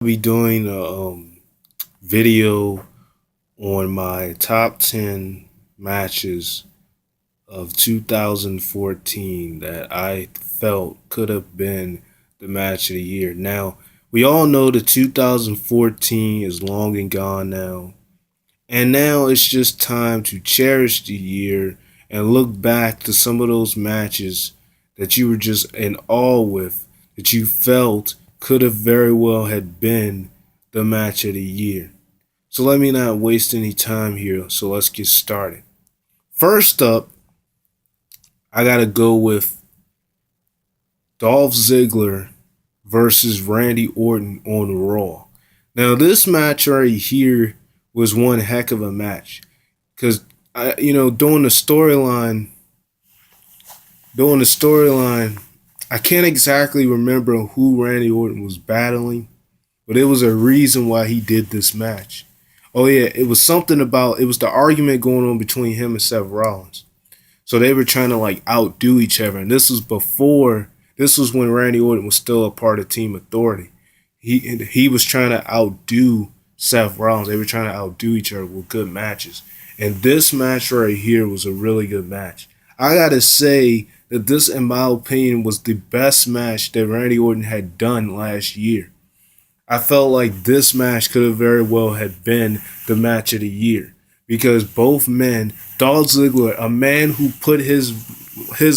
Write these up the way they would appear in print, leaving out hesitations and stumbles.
Be doing a video on my top 10 matches of 2014 that I felt could have been the match of the year. Now, we all know that 2014 is long and gone now, and now it's just time to cherish the year and look back to some of those matches that you were just in awe with, that you felt could have very well had been the match of the year. So let me not waste any time here. So let's get started. First up, I got to go with Dolph Ziggler versus Randy Orton on Raw. Now, this match right here was one heck of a match because during the storyline, I can't exactly remember who Randy Orton was battling, but it was a reason why he did this match. Oh yeah, it was something about it was the argument going on between him and Seth Rollins. So they were trying to like outdo each other, and this was when Randy Orton was still a part of Team Authority. He was trying to outdo Seth Rollins. They were trying to outdo each other with good matches. And this match right here was a really good match. I gotta say that this, in my opinion, was the best match that Randy Orton had done last year. I felt like this match could have very well had been the match of the year because both men, Dolph Ziggler, a man who put his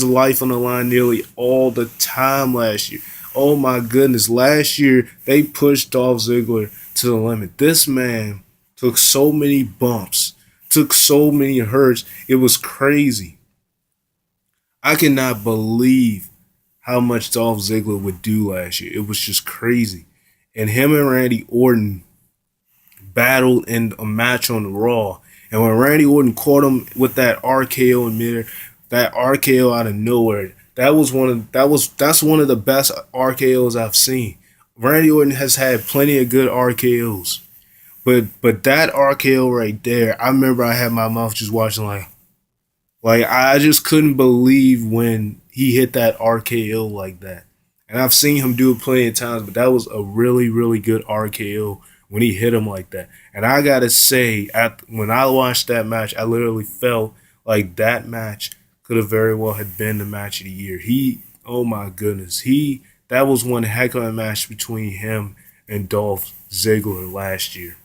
life on the line nearly all the time last year. Oh my goodness, last year they pushed Dolph Ziggler to the limit. This man took so many bumps, took so many hurts. It was crazy. I cannot believe how much Dolph Ziggler would do last year. It was just crazy. And him and Randy Orton battled in a match on the Raw. And when Randy Orton caught him with that RKO in midair, that RKO out of nowhere, that's one of the best RKOs I've seen. Randy Orton has had plenty of good RKOs. But that RKO right there, I remember I had my mouth just watching like I just couldn't believe when he hit that RKO like that. And I've seen him do it plenty of times, but that was a really, really good RKO when he hit him like that. And I gotta say, when I watched that match, I literally felt like that match could have very well had been the match of the year. Oh my goodness, that was one heck of a match between him and Dolph Ziggler last year.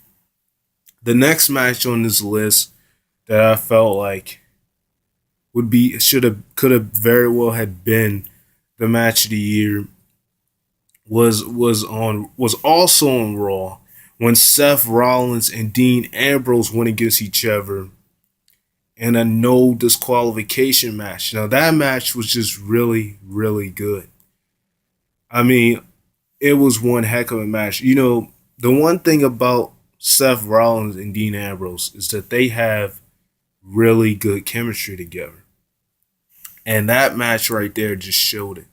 The next match on this list that I felt like could have very well had been the match of the year was also on Raw when Seth Rollins and Dean Ambrose went against each other in a no disqualification match. Now that match was just really, really good. I mean, it was one heck of a match. The one thing about Seth Rollins and Dean Ambrose is that they have really good chemistry together. And that match right there just showed it.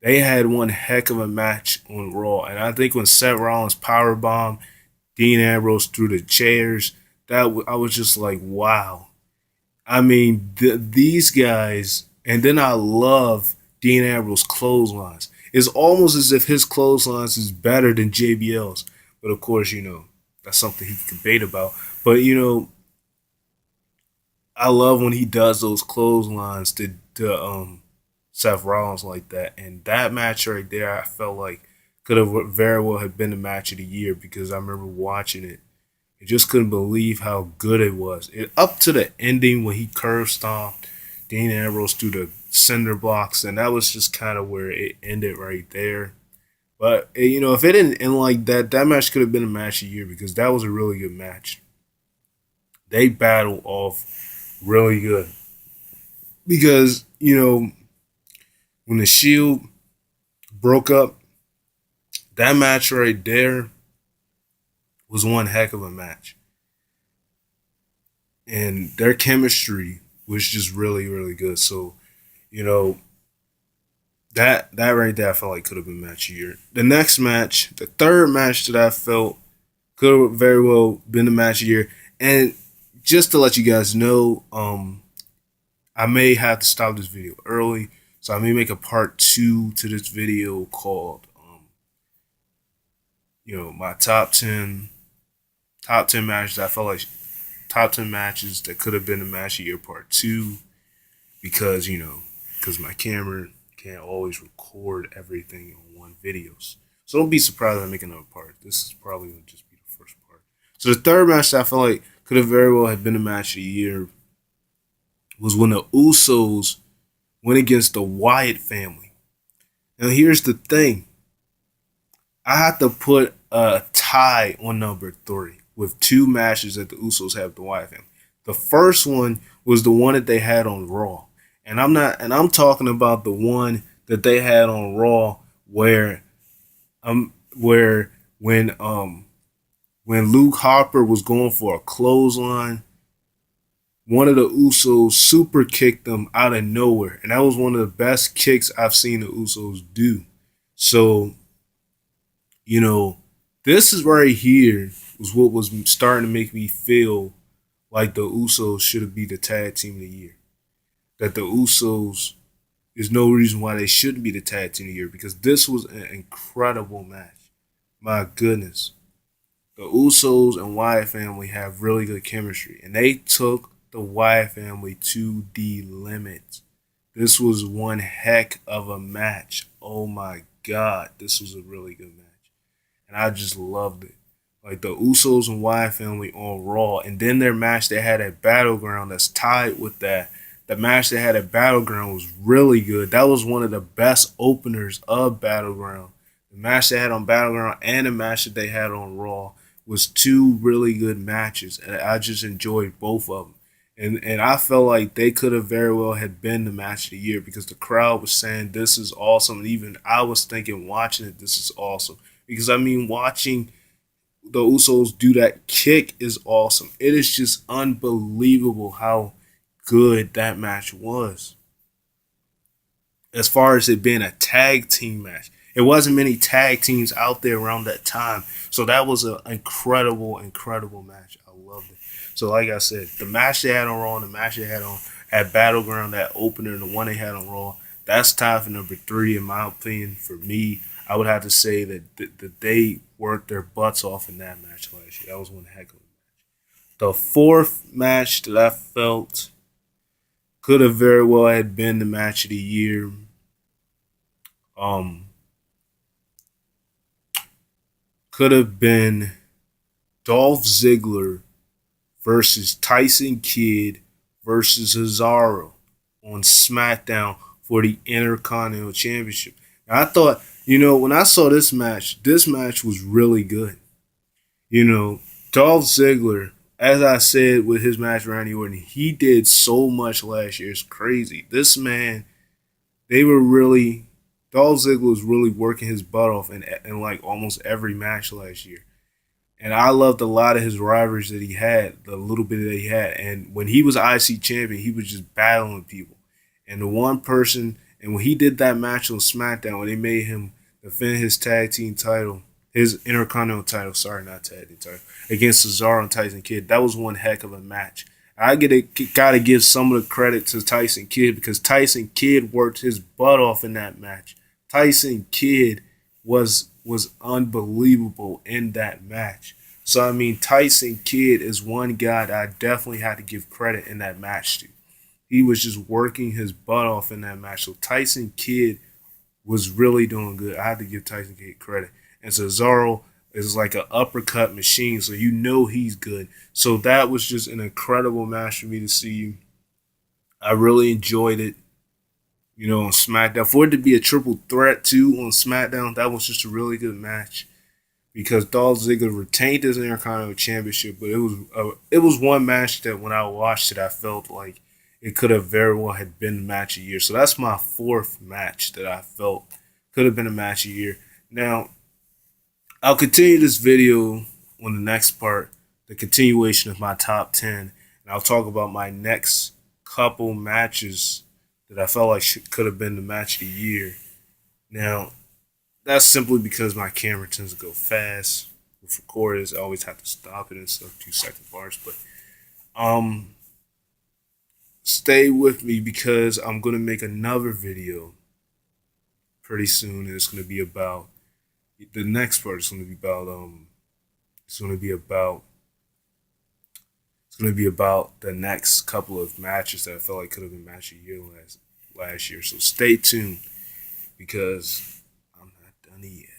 They had one heck of a match on Raw, and I think when Seth Rollins powerbombed Dean Ambrose through the chairs, I was just like, wow. I mean, these guys, and then I love Dean Ambrose clotheslines. It's almost as if his clotheslines is better than JBL's, but of course, that's something he can debate about. But I love when he does those clotheslines to Seth Rollins like that. And that match right there, I felt like could have very well have been the match of the year because I remember watching it. I just couldn't believe how good it was. Up to the ending when he curve stomped Dean Ambrose through the cinder blocks, and that was just kind of where it ended right there. But if it didn't end like that, that match could have been a match of the year because that was a really good match. They battled off really good because when the Shield broke up, that match right there was one heck of a match. And their chemistry was just really, really good. So, you know, that right there I felt like could have been match of the year. The next match, the third match that I felt could have very well been the match of the year. And just to let you guys know, I may have to stop this video early. So I may make a part 2 to this video called my top ten matches. I felt like top 10 matches that could have been the match of the year part two, because because my camera can't always record everything in one videos. So don't be surprised if I make another part. This is probably gonna just be the first part. So the third match that I felt like could have very well have been the match of the year was when the Usos went against the Wyatt family. Now here's the thing. I had to put a tie on number three with two matches that the Usos have with the Wyatt family. The first one was the one that they had on Raw. And I'm talking about the one that they had on Raw where when Luke Harper was going for a clothesline, one of the Usos super kicked them out of nowhere. And that was one of the best kicks I've seen the Usos do. So, you know, this is right here was what was starting to make me feel like the Usos should have been the tag team of the year. That the Usos is no reason why they shouldn't be the tag team of the year, because this was an incredible match. My goodness. The Usos and Wyatt family have really good chemistry, and they took the Wyatt family to the limit. This was one heck of a match. Oh my God, this was a really good match. And I just loved it. Like the Usos and Wyatt family on Raw, and then their match they had at Battleground that's tied with that. The match they had at Battleground was really good. That was one of the best openers of Battleground. The match they had on Battleground and the match that they had on Raw was two really good matches, and I just enjoyed both of them. And I felt like they could have very well had been the match of the year, because the crowd was saying this is awesome, and even I was thinking watching it, this is awesome. Because I mean, watching the Usos do that kick is awesome. It is just unbelievable how good that match was. As far as it being a tag team match, it wasn't many tag teams out there around that time, so that was an incredible, incredible match. I loved it. So, like I said, the match they had on Raw and the match they had on at Battleground, that opener, and the one they had on Raw, that's tied for number three in my opinion. For me, I would have to say that they worked their butts off in that match last year. That was one heck of a match. The fourth match that I felt could have very well had been the match of the year. Um, could have been Dolph Ziggler versus Tyson Kidd versus Cesaro on SmackDown for the Intercontinental Championship. And I thought, when I saw this match was really good. You know, Dolph Ziggler, as I said with his match with Randy Orton, he did so much last year. It's crazy. This man, they were really, Dolph Ziggler was really working his butt off in like almost every match last year. And I loved a lot of his rivalries that he had, the little bit that he had. And when he was IC champion, he was just battling people. And the one person, and when he did that match on SmackDown, when they made him defend his tag team title, his Intercontinental title, sorry, not tag team title, against Cesaro and Tyson Kidd, that was one heck of a match. Gotta give some of the credit to Tyson Kidd, because Tyson Kidd worked his butt off in that match. Tyson Kidd was unbelievable in that match. So I mean, Tyson Kidd is one guy that I definitely had to give credit in that match to. He was just working his butt off in that match. So Tyson Kidd was really doing good. I had to give Tyson Kidd credit. And Cesaro is like an uppercut machine, so he's good. So that was just an incredible match for me to see. I really enjoyed it. On SmackDown. For it to be a triple threat too on SmackDown, that was just a really good match, because Dolph Ziggler retained his Intercontinental Championship, but it was one match that when I watched it, I felt like it could have very well had been the match of the year. So that's my fourth match that I felt could have been a match of the year. Now, I'll continue this video on the next part, the continuation of my top 10, and I'll talk about my next couple matches that I felt like could have been the match of the year. Now, that's simply because my camera tends to go fast. With recorders, I always have to stop it and stuff, 2 second bars. But stay with me, because I'm gonna make another video pretty soon, and it's gonna be about The next part is going to be about it's going to be about it's going to be about the next couple of matches that I felt like could have been match of the year last year. So stay tuned because I'm not done yet.